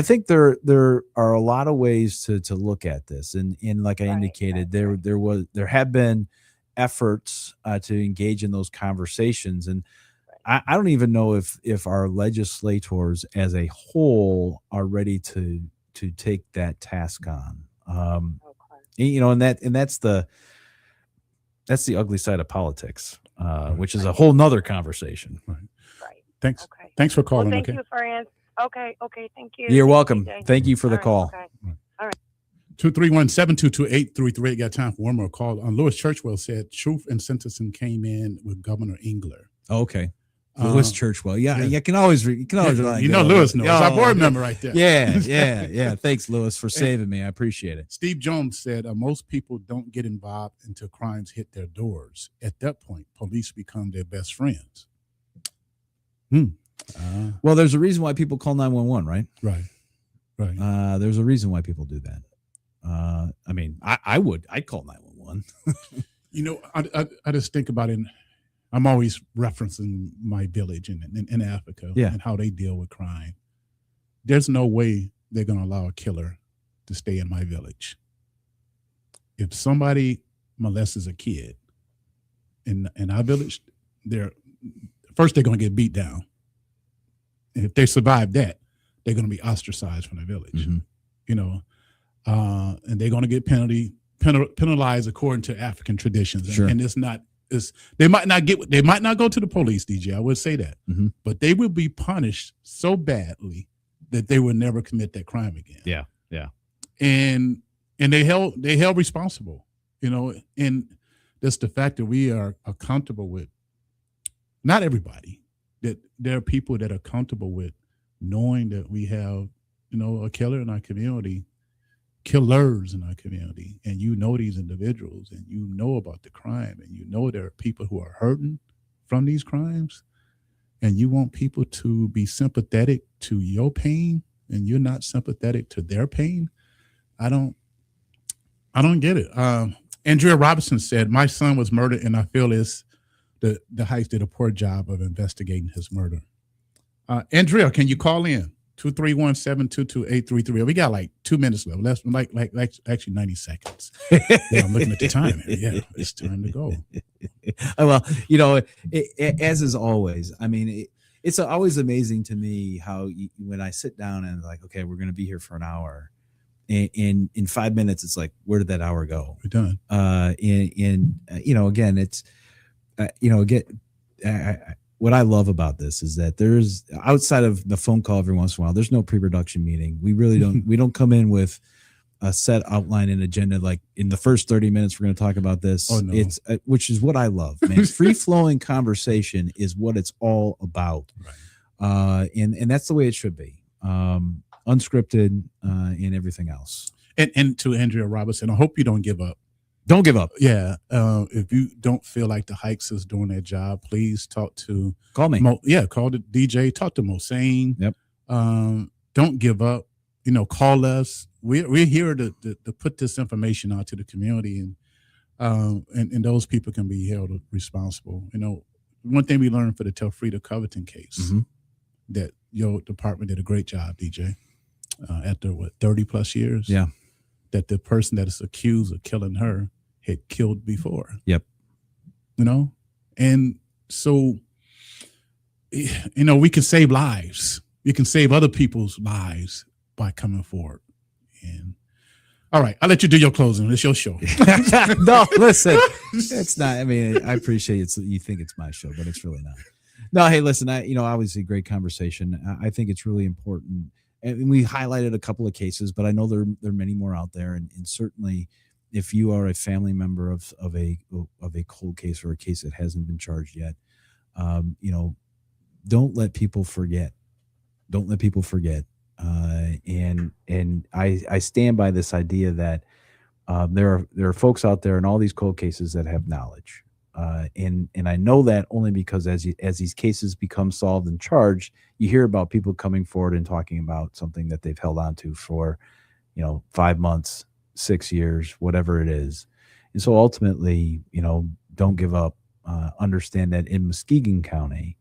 think there are a lot of ways to look at this, and like I indicated, there have been efforts to engage in those conversations, and I don't even know if our legislators as a whole are ready to take that task on. And that's the ugly side of politics, which is a whole nother conversation. Right. Right. Thanks. Okay. Thanks for calling. Well, thank okay. you for answering. Okay. Thank you. You're Thank you, welcome. DJ. Thank you for the All right, call. okay. 231-722-8338. Got time for one more call. Lewis Churchwell said truth and sentencing came in with Governor Engler. Okay. Lewis Churchwell. Yeah, yeah. you can always rely on Lewis knows. Our board member right there. Yeah. Thanks, Lewis, for saving me. I appreciate it. Steve Jones said most people don't get involved until crimes hit their doors. At that point, police become their best friends. Well, there's a reason why people call 911, right? Right. There's a reason why people do that. I mean, I'd call 911. I just think about it. I'm always referencing my village in Africa and how they deal with crime. There's no way they're going to allow a killer to stay in my village. If somebody molests a kid in our village, they're going to get beat down. And if they survive that, they're going to be ostracized from the village. Mm-hmm. And they're going to get penalized according to African traditions. Sure. And they might not go to the police, DJ. I would say that, but they will be punished so badly that they will never commit that crime again. Yeah. And they held responsible, and that's the fact that we are accountable with. Not everybody, that there are people that are comfortable with knowing that we have, a killer in our community, killers in our community, and these individuals, and about the crime, and there are people who are hurting from these crimes, and you want people to be sympathetic to your pain, and you're not sympathetic to their pain. I don't get it. Andrea Robinson said, my son was murdered, and I feel the Heights did a poor job of investigating his murder. Andrea, can you call in? 231-722-8338. We got like 2 minutes left. Less like actually 90 seconds. Yeah, I'm looking at the time. Yeah, it's time to go. Well, as is always, I mean, it's always amazing to me how when I sit down and like, okay, we're going to be here for an hour, and in 5 minutes, it's like, where did that hour go? We're done. Again, it's, what I love about this is that there's, outside of the phone call every once in a while, there's no pre-production meeting. We really don't, we don't come in with a set outline and agenda. Like in the first 30 minutes, we're going to talk about this. Oh, no. It's which is what I love, man. Free flowing conversation is what it's all about. Right. And that's the way it should be. Unscripted, and everything else. And to Andrea Robinson, I hope you don't give up. Don't give up. Yeah. If you don't feel like the Hikes is doing their job, please call me. Call the DJ, talk to Mosane. Yep. Don't give up. Call us. We're here to put this information out to the community, and those people can be held responsible. One thing we learned for the Telfreda Covington case, that your department did a great job, DJ. After 30 plus years. Yeah. That the person that is accused of killing her had killed before. Yep. And so, we can save lives. We can save other people's lives by coming forward. And all right, I'll let you do your closing. It's your show. No, listen, it's not. I mean, I appreciate it. You think it's my show, but it's really not. No, hey, listen, obviously great conversation. I think it's really important. And we highlighted a couple of cases, but I know there are many more out there. And certainly, if you are a family member of a cold case or a case that hasn't been charged yet, don't let people forget Don't let people forget. And I stand by this idea that there are folks out there in all these cold cases that have knowledge. And I know that only because as these cases become solved and charged, you hear about people coming forward and talking about something that they've held on to for, 5 months, 6 years, whatever it is. And so ultimately, don't give up. Understand that in Muskegon County,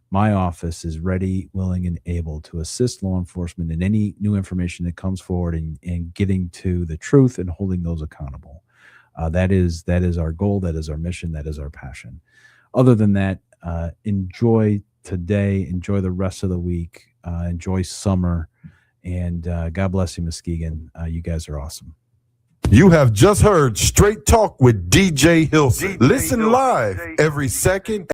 my office is ready, willing, and able to assist law enforcement in any new information that comes forward and getting to the truth and holding those accountable. That is our goal. That is our mission. That is our passion. Other than that, enjoy today. Enjoy the rest of the week. Enjoy summer. And God bless you, Muskegon. You guys are awesome. You have just heard Straight Talk with DJ Hilson. Listen live every second.